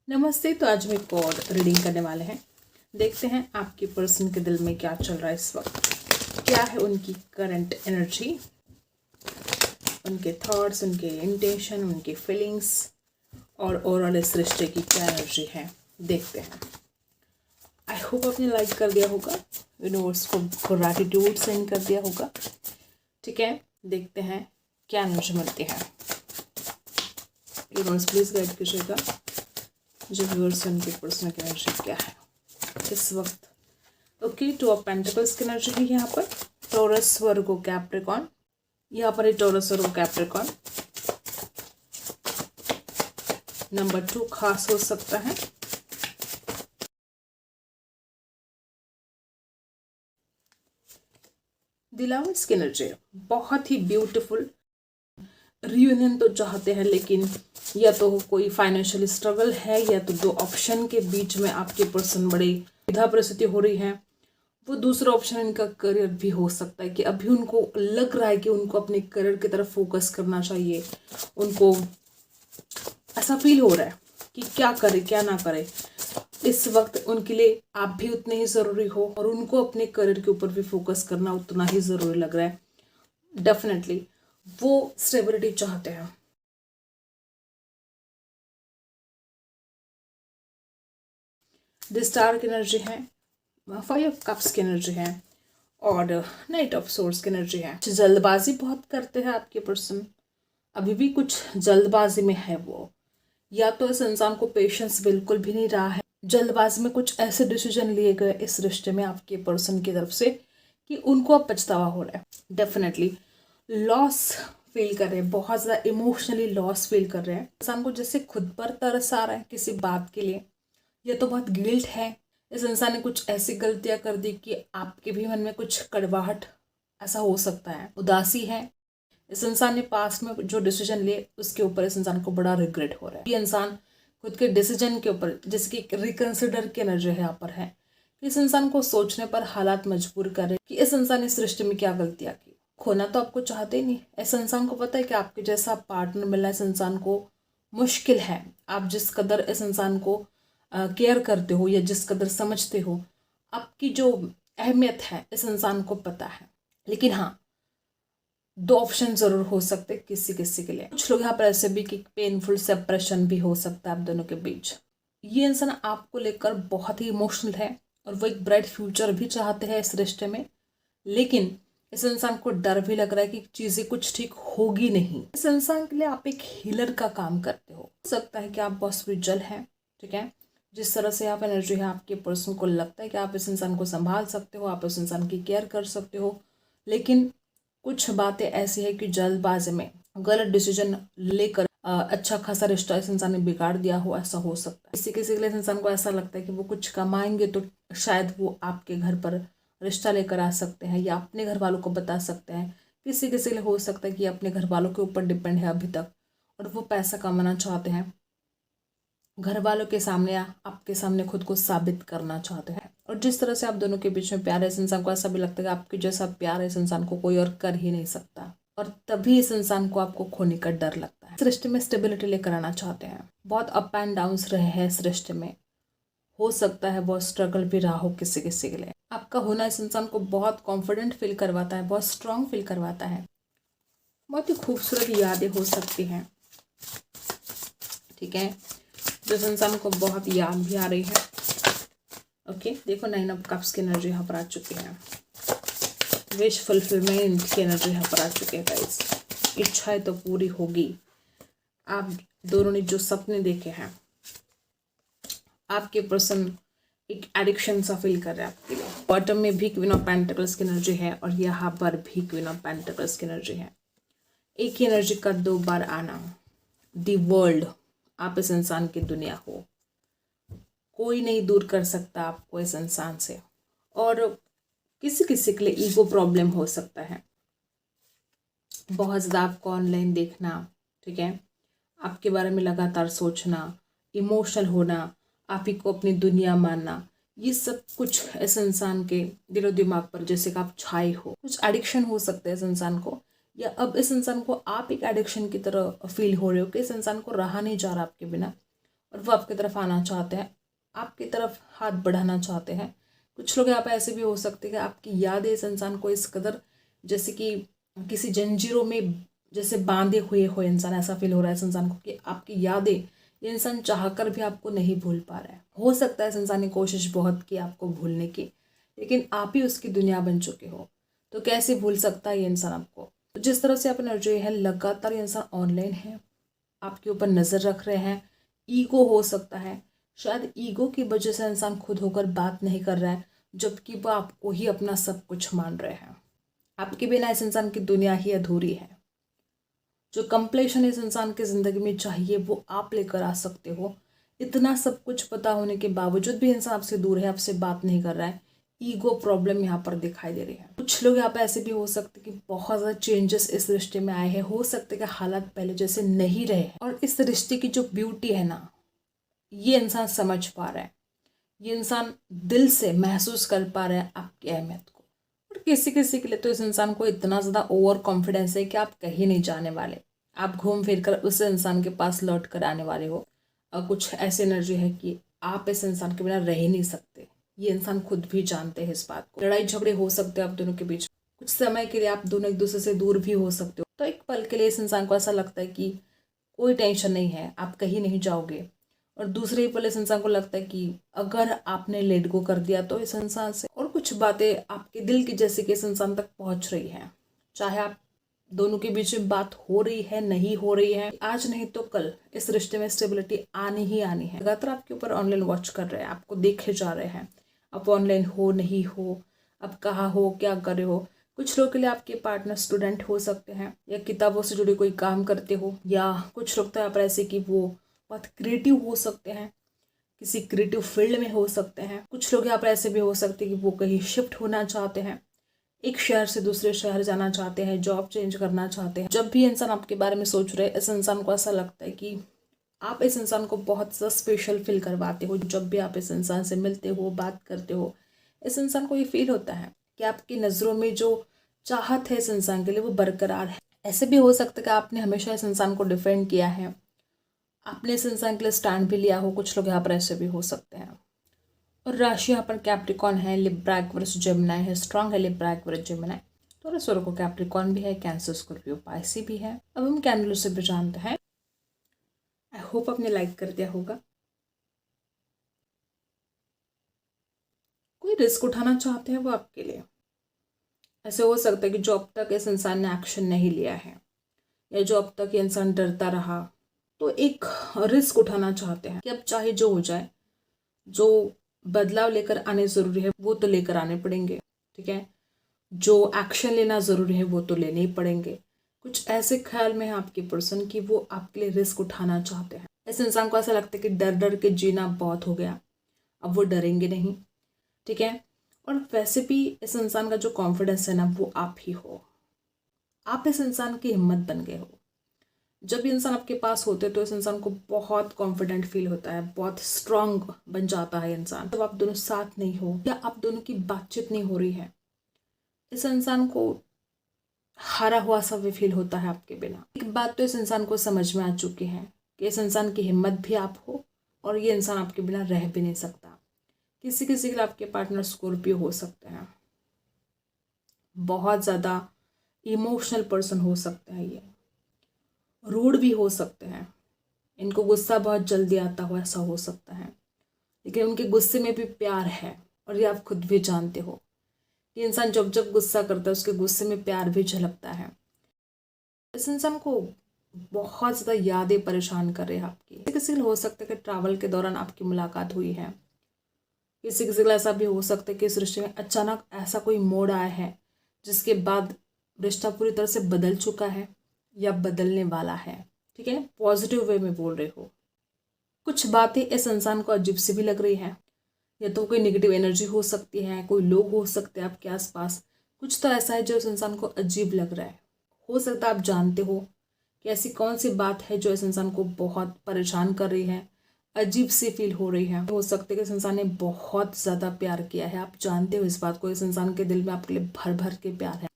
नमस्ते। तो आज हम एक और रीडिंग करने वाले हैं। देखते हैं आपके पर्सन के दिल में क्या चल रहा है इस वक्त, क्या है उनकी करंट एनर्जी, उनके थॉट्स, उनके इंटेंशन, उनकी फीलिंग्स और ओवरऑल इस रिश्ते की क्या एनर्जी है। देखते हैं। आई होप आपने लाइक कर दिया होगा, यूनिवर्स को ग्रैटिट्यूड सेंड कर दिया होगा। ठीक है, देखते हैं क्या एनर्जी मिलती है। यूनिवर्स प्लीज गाइड कीजिएगा जो व्यूअर्स उनके पर्सनल की एनर्जी क्या है इस वक्त। ओके, टू ऑफ पेंटिकल्स की एनर्जी है यहाँ पर। टॉरस, वर्गो, कैप्रिकॉन। यहाँ पर है टॉरस, वर्गो, कैप्रिकॉन। नंबर 2 खास हो सकता है। द लवर्स की एनर्जी बहुत ही ब्यूटीफुल। रियूनियन तो चाहते हैं, लेकिन या तो कोई फाइनेंशियल स्ट्रगल है या तो दो ऑप्शन के बीच में आपके पर्सन बड़ी विधा परिस्थिति हो रही है। वो दूसरा ऑप्शन इनका करियर भी हो सकता है कि अभी उनको लग रहा है कि उनको अपने करियर की तरफ फोकस करना चाहिए। उनको ऐसा फील हो रहा है कि क्या करे क्या ना करे। इस वक्त उनके लिए आप भी उतने ही ज़रूरी हो और उनको अपने करियर के ऊपर भी फोकस करना उतना ही ज़रूरी लग रहा है। डेफिनेटली वो स्टेबिलिटी चाहते हैं। द स्टार की एनर्जी है, 5 ऑफ कप्स की एनर्जी है और नाइट ऑफ सोर्स की एनर्जी है। जल्दबाजी बहुत करते हैं आपके पर्सन, अभी भी कुछ जल्दबाजी में है वो, या तो इस इंसान को पेशेंस बिल्कुल भी नहीं रहा है। जल्दबाजी में कुछ ऐसे डिसीजन लिए गए इस रिश्ते में आपके पर्सन की तरफ से कि उनको अब पछतावा हो रहा है। डेफिनेटली लॉस फील कर रहे हैं, बहुत ज़्यादा इमोशनली लॉस फील कर रहे हैं। इंसान को जैसे खुद पर तरस आ रहा है किसी बात के लिए, या तो बहुत गिल्ट है। इस इंसान ने कुछ ऐसी गलतियां कर दी कि आपके भी मन में कुछ कड़वाहट ऐसा हो सकता है। उदासी है। इस इंसान ने पास्ट में जो डिसीजन लिए उसके ऊपर इस इंसान को बड़ा रिग्रेट हो रहा है। ये इंसान खुद के डिसीजन के ऊपर जैसे कि रिकंसिडर की एनर्जी है यहाँ पर है। इस इंसान को सोचने पर हालात मजबूर कर रहे कि इस इंसान ने इस रिश्ते में क्या गलतियां की। खोना तो आपको चाहते ही नहीं। इस इंसान को पता है कि आपके जैसा पार्टनर मिलना इस इंसान को मुश्किल है। आप जिस कदर इस इंसान को केयर करते हो या जिस कदर समझते हो, आपकी जो अहमियत है इस इंसान को पता है। लेकिन हाँ, 2 ऑप्शन जरूर हो सकते किसी किसी के लिए। कुछ लोग यहाँ पर ऐसे भी कि पेनफुल सेपरेशन भी हो सकता है आप दोनों के बीच। ये इंसान आपको लेकर बहुत ही इमोशनल है और वो एक ब्राइट फ्यूचर भी चाहते हैं इस रिश्ते में। लेकिन इस इंसान को डर भी लग रहा है कि चीज़ें कुछ ठीक होगी नहीं। इस इंसान के लिए आप एक हीलर का काम करते हो सकता है कि आप बहुत स्पिरिचुअल हैं। ठीक है, जिस तरह से आप एनर्जी है आपके पर्सन को लगता है कि आप इस इंसान को संभाल सकते हो, आप इस इंसान की केयर कर सकते हो। लेकिन कुछ बातें ऐसी है कि जल्दबाजी में गलत डिसीजन लेकर अच्छा खासा रिश्ता इस इंसान ने बिगाड़ दिया हो, ऐसा हो सकता है। किसी किसी के लिए इस इंसान को ऐसा लगता है कि वो कुछ कमाएंगे तो शायद वो आपके घर पर रिश्ता लेकर आ सकते हैं या अपने घर वालों को बता सकते हैं। किसी किसी के लिए हो सकता है कि अपने घर वालों के ऊपर डिपेंड है अभी तक और वो पैसा कमाना चाहते हैं। घर वालों के सामने या आपके सामने खुद को साबित करना चाहते हैं। और जिस तरह से आप दोनों के बीच में प्यार है, इस इंसान को ऐसा भी लगता है कि आपके जैसा प्यार है इस इंसान को कोई और कर ही नहीं सकता और तभी इस इंसान को आपको खोने का डर लगता है। इस रिश्ते में स्टेबिलिटी लेकर आना चाहते हैं। बहुत अप एंड डाउन्स रहे हैं इस रिश्ते में, हो सकता है बहुत स्ट्रगल भी रहा हो किसी किसी के लिए। आपका होना इस इंसान को बहुत कॉन्फिडेंट फील करवाता है, बहुत स्ट्रांग फील करवाता है। बहुत ही खूबसूरत यादें हो सकती हैं। ठीक है, जिस इंसान को बहुत याद भी आ रही है। ओके, देखो 9 ऑफ कप्स की एनर्जी यहाँ पर आ चुकी है। विश फुलफिलमेंट की एनर्जी यहाँ पर आ चुकी है गाइस। इच्छाएं तो पूरी होगी। आप दोनों ने जो सपने देखे हैं, आपके पर्सन एक एडिक्शन सा फील कर रहा है आपके लिए। बॉटम में भी क्वीन ऑफ पेंटिकल्स की एनर्जी है और यहाँ पर भी क्वीन ऑफ पेंटिकल्स की एनर्जी है। एक ही एनर्जी का 2 बार आना। दी वर्ल्ड, आप इस इंसान की दुनिया हो, कोई नहीं दूर कर सकता आपको इस इंसान से। और किसी किसी के लिए ईगो प्रॉब्लम हो सकता है, बहुत ज़्यादा आपको ऑनलाइन देखना। ठीक है, आपके बारे में लगातार सोचना, इमोशनल होना, आप ही को अपनी दुनिया मानना, ये सब कुछ इस इंसान के दिलो दिमाग पर जैसे कि आप छाए हो। कुछ एडिक्शन हो सकता है इस इंसान को, या अब इस इंसान को आप एक एडिक्शन की तरह फील हो रहे हो कि इस इंसान को रहा नहीं जा रहा आपके बिना और वो आपकी तरफ आना चाहते हैं, आपकी तरफ हाथ बढ़ाना चाहते हैं। कुछ लोग यहाँ पे ऐसे भी हो सकते हैं कि आपकी यादें इस इंसान को इस कदर, जैसे कि किसी जंजीरों में जैसे बांधे हुए हो इंसान, ऐसा फील हो रहा है इस इंसान को कि आपकी यादें ये इंसान चाहकर भी आपको नहीं भूल पा रहा है। हो सकता है इस इंसान ने कोशिश बहुत की आपको भूलने की, लेकिन आप ही उसकी दुनिया बन चुके हो, तो कैसे भूल सकता है ये इंसान आपको। तो जिस तरह से आप एनर्जी है, लगातार ये इंसान ऑनलाइन है, आपके ऊपर नज़र रख रहे हैं। ईगो हो सकता है, शायद ईगो की वजह से इंसान खुद होकर बात नहीं कर रहा है, जबकि वो आपको ही अपना सब कुछ मान रहे हैं। आपके बिना इस इंसान की दुनिया ही अधूरी है। जो कंप्लीशन इस इंसान की ज़िंदगी में चाहिए वो आप लेकर आ सकते हो। इतना सब कुछ पता होने के बावजूद भी इंसान आपसे दूर है, आपसे बात नहीं कर रहा है। ईगो प्रॉब्लम यहाँ पर दिखाई दे रही है। कुछ लोग यहाँ पे ऐसे भी हो सकते कि बहुत ज़्यादा चेंजेस इस रिश्ते में आए हैं। हो सकते कि हालात पहले जैसे नहीं रहे और इस रिश्ते की जो ब्यूटी है ना, ये इंसान समझ पा रहा है। ये इंसान दिल से महसूस कर पा रहा है आपकी अहमियत को। और किसी किसी के लिए तो इस इंसान को इतना ज़्यादा ओवर कॉन्फिडेंस है कि आप कहीं नहीं जाने वाले, आप घूम फिर कर उस इंसान के पास लौट कर आने वाले हो। और कुछ ऐसी एनर्जी है कि आप इस इंसान के बिना रह ही नहीं सकते। ये इंसान खुद भी जानते हैं इस बात को। लड़ाई झगड़े हो सकते हैं आप दोनों के बीच, कुछ समय के लिए आप दोनों एक दूसरे से दूर भी हो सकते हो। तो एक पल के लिए इस इंसान को ऐसा लगता है कि कोई टेंशन नहीं है, आप कहीं नहीं जाओगे। और दूसरे ही पल इस इंसान को लगता है कि अगर आपने लेट गो कर दिया तो इस इंसान से, और कुछ बातें आपके दिल की जैसे कि इस इंसान तक पहुंच रही हैं। चाहे आप दोनों के बीच में बात हो रही है, नहीं हो रही है, आज नहीं तो कल इस रिश्ते में स्टेबिलिटी आनी ही आनी है। लगातार आपके ऊपर ऑनलाइन वॉच कर रहे हैं, आपको देखे जा रहे हैं। आप ऑनलाइन हो नहीं हो, आप कहाँ हो, क्या कर रहे हो। कुछ लोगों के लिए आपके पार्टनर स्टूडेंट हो सकते हैं, या किताबों से जुड़े कोई काम करते हो, या कुछ लोग तो यहाँ पर ऐसे कि वो बहुत क्रिएटिव हो सकते हैं, किसी क्रिएटिव फील्ड में हो सकते हैं। कुछ लोग यहाँ पर ऐसे भी हो सकते हैं कि वो कहीं शिफ्ट होना चाहते हैं, एक शहर से दूसरे शहर जाना चाहते हैं, जॉब चेंज करना चाहते हैं। जब भी इंसान आपके बारे में सोच रहे हैं, इस इंसान को ऐसा लगता है कि आप इस इंसान को बहुत सा स्पेशल फील करवाते हो। जब भी आप इस इंसान से मिलते हो, बात करते हो, इस इंसान को ये फील होता है कि आपकी नज़रों में जो चाहत है इस इंसान के लिए वो बरकरार है। ऐसे भी हो सकता है कि आपने हमेशा इस इंसान को डिफेंड किया है, आपने इस इंसान के लिए स्टैंड भी लिया हो। कुछ लोग यहाँ पर ऐसे भी हो सकते हैं। और राशि यहाँ पर कैप्रिकॉन है, लिब्रा एक्वेरियस जेमिनी है, स्ट्रांग है लिब्रा एक्वेरियस जेमिनी। तो सूर्य को कैप्रिकॉन भी है, कैंसर स्कॉर्पियो पाइसी भी है। अब हम कैंडल से भी जानते हैं। आई होप आपने लाइक कर दिया होगा। कोई रिस्क उठाना चाहते हैं वो आपके लिए। ऐसे हो सकता है कि जो अब तक इस इंसान ने एक्शन नहीं लिया है, या जो अब तक ये इंसान डरता रहा, तो एक रिस्क उठाना चाहते हैं कि अब चाहे जो हो जाए, जो बदलाव लेकर आने ज़रूरी है वो तो लेकर आने पड़ेंगे। ठीक है, जो एक्शन लेना ज़रूरी है वो तो लेने ही पड़ेंगे। कुछ ऐसे ख्याल में है आपके पर्सन कि वो आपके लिए रिस्क उठाना चाहते हैं। इस इंसान को ऐसा लगता है कि डर डर के जीना बहुत हो गया, अब वो डरेंगे नहीं। ठीक है, और वैसे भी इस इंसान का जो कॉन्फिडेंस है ना, वो आप ही हो। आप इस इंसान की हिम्मत बन गए हो। जब भी इंसान आपके पास होते तो इस इंसान को बहुत कॉन्फिडेंट फील होता है, बहुत स्ट्रांग बन जाता है इंसान। जब आप दोनों साथ नहीं हो या आप दोनों की बातचीत नहीं हो रही है, इस इंसान को हारा हुआ सा भी फील होता है आपके बिना। एक बात तो इस इंसान को समझ में आ चुकी है कि इस इंसान की हिम्मत भी आप हो, और ये इंसान आपके बिना रह भी नहीं सकता। किसी किसी के लिए आपके पार्टनर स्कॉर्पियो हो सकते हैं, बहुत ज़्यादा इमोशनल पर्सन हो सकते हैं, ये रूड भी हो सकते हैं, इनको गुस्सा बहुत जल्दी आता हो, ऐसा हो सकता है। लेकिन उनके गुस्से में भी प्यार है, और ये आप खुद भी जानते हो कि इंसान जब जब गुस्सा करता है उसके गुस्से में प्यार भी झलकता है। इस इंसान को बहुत ज़्यादा यादें परेशान कर रहे हैं आपकी। किसी के लिए हो सकता है कि ट्रैवल के दौरान आपकी मुलाकात हुई है। किसी किसी के लिए ऐसा भी हो सकता है कि इस रिश्ते में अचानक ऐसा कोई मोड़ आया है जिसके बाद रिश्ता पूरी तरह से बदल चुका है या बदलने वाला है। ठीक है, पॉजिटिव वे में बोल रहे हो। कुछ बातें इस इंसान को अजीब सी भी लग रही है, या तो कोई नेगेटिव एनर्जी हो सकती है, कोई लोग हो सकते हैं आपके आसपास। कुछ तो ऐसा है जो इस इंसान को अजीब लग रहा है। हो सकता है आप जानते हो कि ऐसी कौन सी बात है जो इस इंसान को बहुत परेशान कर रही है, अजीब सी फील हो रही है। हो सकता है कि इस इंसान ने बहुत ज़्यादा प्यार किया है, आप जानते हो इस बात को। इस इंसान के दिल में आपके लिए भर भर के प्यार है,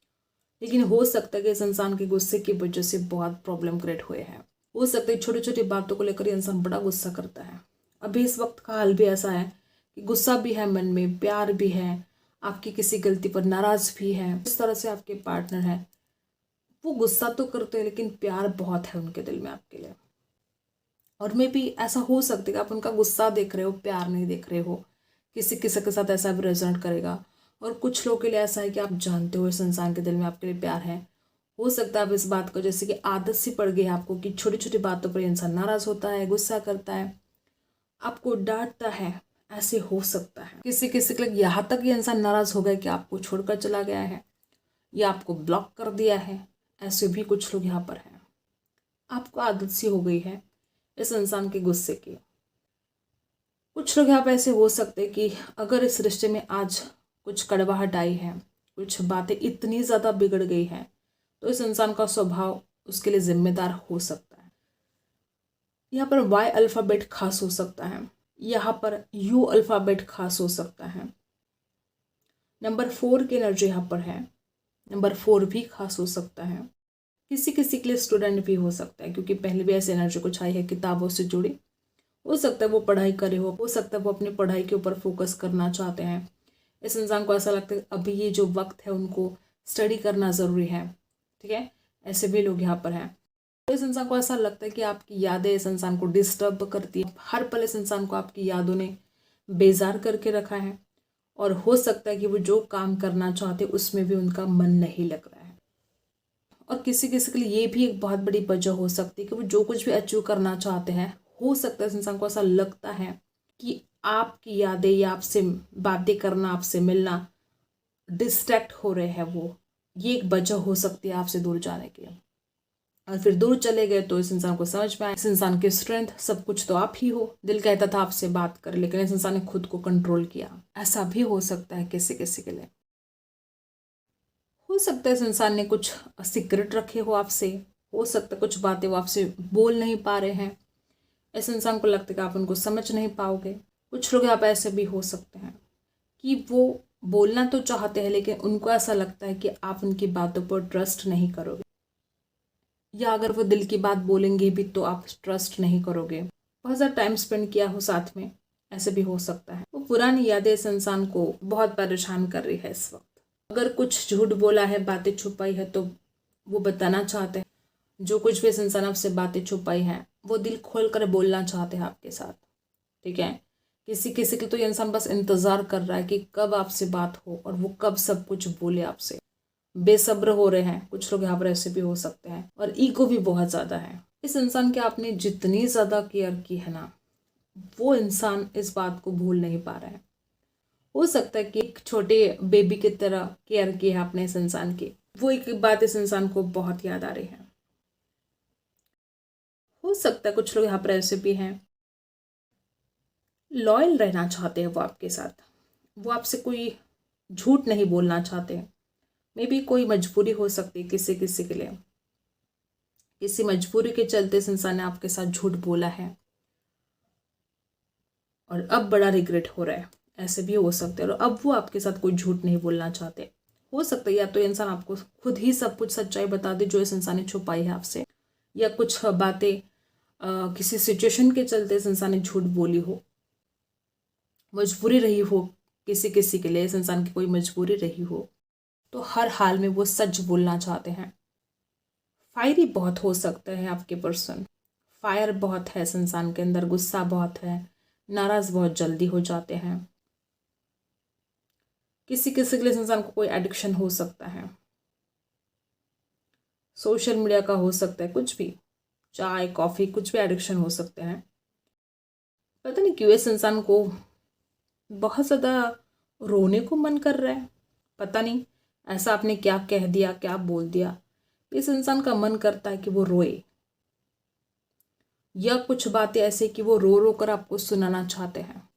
लेकिन हो सकता है कि इस इंसान के गुस्से की वजह से बहुत प्रॉब्लम क्रिएट हुए हैं। हो सकता है छोटी छोटी बातों को लेकर इंसान बड़ा गुस्सा करता है, अभी इस वक्त का हाल भी ऐसा है कि गुस्सा भी है मन में, प्यार भी है, आपकी किसी गलती पर नाराज भी है। इस तरह से आपके पार्टनर है, वो गुस्सा तो करते हैं लेकिन प्यार बहुत है उनके दिल में आपके लिए। और मे भी ऐसा हो सकता है कि आप उनका गुस्सा देख रहे हो, प्यार नहीं देख रहे हो। किसी किसी के साथ ऐसा भी रेजोनेट करेगा। और कुछ लोगों के लिए ऐसा है कि आप जानते हो इस इंसान के दिल में आपके लिए प्यार है। हो सकता है आप इस बात को, जैसे कि आदत सी पड़ गई है आपको कि छोटी छोटी बातों पर इंसान नाराज होता है, गुस्सा करता है, आपको डांटता है। ऐसे हो सकता है किसी किसी के लिए यहाँ तक ये इंसान नाराज हो गया कि आपको छोड़कर चला गया है या आपको ब्लॉक कर दिया है। ऐसे भी कुछ लोग यहाँ पर हैं। आपको आदत सी हो गई है इस इंसान के गुस्से की। कुछ लोग यहाँ पे ऐसे हो सकते हैं कि अगर इस रिश्ते में आज कुछ कड़वाहट आई है, कुछ बातें इतनी ज़्यादा बिगड़ गई हैं, तो इस इंसान का स्वभाव उसके लिए जिम्मेदार हो सकता है। यहाँ पर वाई अल्फ़ाबेट खास हो सकता है, यहाँ पर यू अल्फ़ाबेट खास हो सकता है। नंबर 4 की एनर्जी यहाँ पर है, नंबर 4 भी खास हो सकता है। किसी किसी के लिए स्टूडेंट भी हो सकता है, क्योंकि पहले भी ऐसी एनर्जी कुछ आई है किताबों से जुड़ी। हो सकता है वो पढ़ाई करे हो सकता है वो अपनी पढ़ाई के ऊपर फोकस करना चाहते हैं। इस इंसान को ऐसा लगता है अभी ये जो वक्त है उनको स्टडी करना ज़रूरी है। ठीक है, ऐसे भी लोग यहाँ पर हैं। तो इस इंसान को ऐसा लगता है कि आपकी यादें इस इंसान को डिस्टर्ब करती है। हर पल इस इंसान को आपकी यादों ने बेजार करके रखा है। और हो सकता है कि वो जो काम करना चाहते उसमें भी उनका मन नहीं लग रहा है। और किसी किसी के लिए ये भी एक बहुत बड़ी वजह हो सकती है कि वो जो कुछ भी अचीव करना चाहते हैं, हो सकता है इस इंसान को ऐसा लगता है कि आपकी यादें या आपसे बातें करना, आपसे मिलना डिस्ट्रैक्ट हो रहे हैं वो। ये एक वजह हो सकती है आपसे दूर जाने की। और फिर दूर चले गए तो इस इंसान को समझ में आया इस इंसान की स्ट्रेंथ सब कुछ तो आप ही हो। दिल कहता था आपसे बात करें, लेकिन इस इंसान ने खुद को कंट्रोल किया। ऐसा भी हो सकता है किसी किसी के लिए। हो सकता है इस इंसान ने कुछ सीक्रेट रखे हो आपसे। हो सकता है कुछ बातें वो आपसे बोल नहीं पा रहे हैं। इस इंसान को लगता है कि आप उनको समझ नहीं पाओगे। कुछ लोग यहाँ पे ऐसे भी हो सकते हैं कि वो बोलना तो चाहते हैं, लेकिन उनको ऐसा लगता है कि आप उनकी बातों पर ट्रस्ट नहीं करोगे, या अगर वो दिल की बात बोलेंगे भी तो आप ट्रस्ट नहीं करोगे। बहुत ज़्यादा टाइम स्पेंड किया हो साथ में, ऐसे भी हो सकता है। वो पुरानी यादें इस इंसान को बहुत परेशान कर रही है इस वक्त। अगर कुछ झूठ बोला है, बातें छुपाई है, तो वो बताना चाहते हैं। जो कुछ भी इस इंसान आपसे बातें छुपाई है वो दिल खोल कर बोलना चाहते हैं आपके साथ। ठीक है, किसी किसी के तो ये इंसान बस इंतजार कर रहा है कि कब आपसे बात हो और वो कब सब कुछ बोले आपसे। बेसब्र हो रहे हैं। कुछ लोग यहाँ पर ऐसे भी हो सकते हैं। और ईगो भी बहुत ज़्यादा है इस इंसान की। आपने जितनी ज़्यादा केयर की है ना, वो इंसान इस बात को भूल नहीं पा रहा है। हो सकता है कि एक छोटे बेबी की तरह केयर की है आपने इस इंसान की। वो एक बात इस इंसान को बहुत याद आ रही है। हो सकता है कुछ लोग यहाँ पर ऐसे भी हैं, लॉयल रहना चाहते हैं वो आपके साथ। वो आपसे कोई झूठ नहीं बोलना चाहते। मे बी कोई मजबूरी हो सकती है किसी किसी के लिए। किसी मजबूरी के चलते इस इंसान ने आपके साथ झूठ बोला है और अब बड़ा रिग्रेट हो रहा है। ऐसे भी हो सकते हैं। और अब वो आपके साथ कोई झूठ नहीं बोलना चाहते। हो सकता है या तो इंसान आपको खुद ही सब कुछ सच्चाई बता दे जो इस इंसान ने छुपाई है आपसे, या कुछ बातें किसी सिचुएशन के चलते इस इंसान ने झूठ बोली हो, मजबूरी रही हो। किसी किसी के लिए इस इंसान की कोई मजबूरी रही हो, तो हर हाल में वो सच बोलना चाहते हैं। फायरी बहुत हो सकता है आपके पर्सन। फायर बहुत है इस इंसान के अंदर, गुस्सा बहुत है, नाराज बहुत जल्दी हो जाते हैं। किसी किसी के लिए इस इंसान को कोई एडिक्शन हो सकता है, सोशल मीडिया का हो सकता है, कुछ भी, चाय कॉफी कुछ भी एडिक्शन हो सकते हैं। पता नहीं क्यों इस इंसान को बहुत ज़्यादा रोने को मन कर रहा है। पता नहीं ऐसा आपने क्या कह दिया, क्या बोल दिया, इस इंसान का मन करता है कि वो रोए, या कुछ बातें ऐसे कि वो रो रो कर आपको सुनाना चाहते हैं।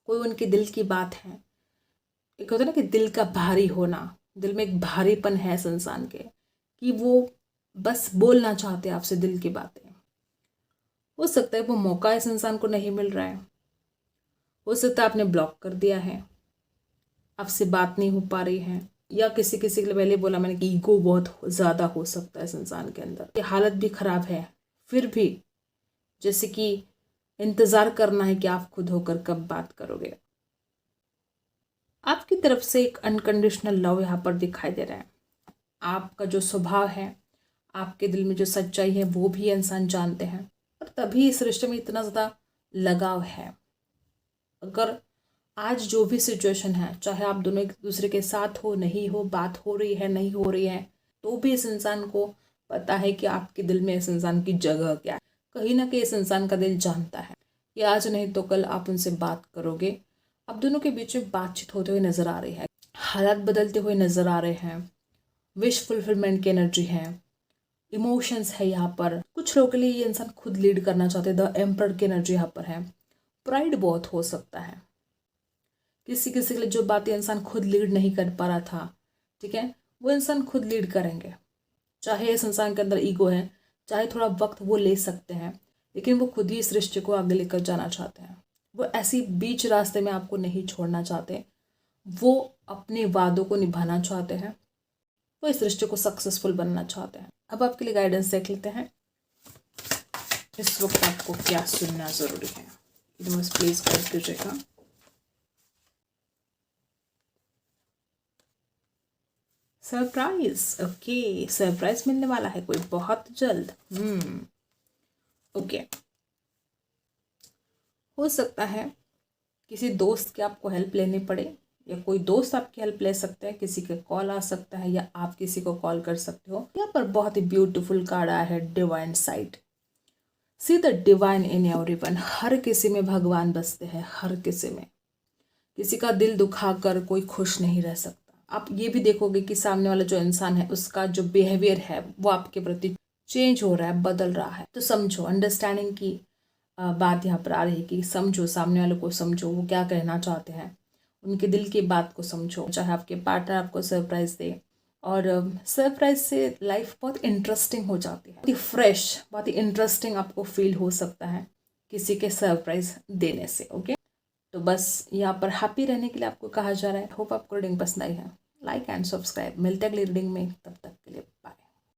कोई उनके दिल की बात है। एक होता है ना कि दिल का भारी होना, दिल में एक भारीपन है इस इंसान के कि वो बस बोलना चाहते हैं आपसे दिल की बातें। हो सकता है वो मौका इस इंसान को नहीं मिल रहा है। हो सकता है आपने ब्लॉक कर दिया है, आपसे बात नहीं हो पा रही है, या किसी किसी के लिए पहले बोला मैंने कि ईगो बहुत ज़्यादा हो सकता है इस इंसान के अंदर। ये हालत भी ख़राब है, फिर भी जैसे कि इंतज़ार करना है कि आप खुद होकर कब बात करोगे। आपकी तरफ से एक अनकंडीशनल लव यहाँ पर दिखाई दे रहा है। आपका जो स्वभाव है, आपके दिल में जो सच्चाई है, वो भी इंसान जानते हैं और तभी इस रिश्ते में इतना ज़्यादा लगाव है। अगर आज जो भी सिचुएशन है, चाहे आप दोनों एक दूसरे के साथ हो, नहीं हो, बात हो रही है, नहीं हो रही है, तो भी इस इंसान को पता है कि आपके दिल में इस इंसान की जगह क्या है। कहीं ना कहीं इस इंसान का दिल जानता है कि आज नहीं तो कल आप उनसे बात करोगे। आप दोनों के बीच में बातचीत होते हुए नजर आ रही है, हालात बदलते हुए नजर आ रहे हैं, विश फुलफिलमेंट की एनर्जी है, इमोशंस है यहाँ पर। कुछ लोगों के लिए ये इंसान खुद लीड करना चाहते हैं, द एम्परर की एनर्जी यहाँ पर है। प्राइड बहुत हो सकता है, किसी किसी के लिए जो बातें इंसान खुद लीड नहीं कर पा रहा था, ठीक है, वो इंसान खुद लीड करेंगे। चाहे इस इंसान के अंदर ईगो है, चाहे थोड़ा वक्त वो ले सकते हैं, लेकिन वो खुद ही इस रिश्ते को आगे लेकर जाना चाहते हैं। वो ऐसी बीच रास्ते में आपको नहीं छोड़ना चाहते, वो अपने वादों को निभाना चाहते हैं, वो इस रिश्ते को सक्सेसफुल बनना चाहते हैं। अब आपके लिए गाइडेंस देख लेते हैं, इस वक्त आपको क्या सुनना जरूरी है। यूनिवर्स प्लीज गाइड कीजिएगा। सरप्राइज, ओके, सरप्राइज मिलने वाला है कोई बहुत जल्द। ओके, हो सकता है किसी दोस्त की आपको हेल्प लेनी पड़े, या कोई दोस्त आपकी हेल्प ले सकता है, किसी का कॉल आ सकता है, या आप किसी को कॉल कर सकते हो। यहाँ पर बहुत ही ब्यूटीफुल कार्ड आया है, divine side. See the divine in everyone. हर किसी में भगवान बसते हैं, हर किसी में। किसी का दिल दुखाकर कोई खुश नहीं रह सकता। आप ये भी देखोगे कि सामने वाला जो इंसान है, उसका जो बिहेवियर है वो आपके प्रति चेंज हो रहा है, बदल रहा है। तो समझो, अंडरस्टैंडिंग की बात यहाँ पर आ रही है कि समझो, सामने वाले को समझो, वो क्या कहना चाहते हैं, उनके दिल की बात को समझो। चाहे आपके पार्टनर आपको सरप्राइज दे, और सरप्राइज से लाइफ बहुत इंटरेस्टिंग हो जाती है, बहुत ही फ्रेश, बहुत ही इंटरेस्टिंग आपको फील हो सकता है किसी के सरप्राइज देने से। ओके, तो बस यहाँ पर हैप्पी रहने के लिए आपको कहा जा रहा है। होप आपको रीडिंग पसंद आई है। Like and subscribe. मिलते हैं अगली रीडिंग में, तब तक के लिए बाय।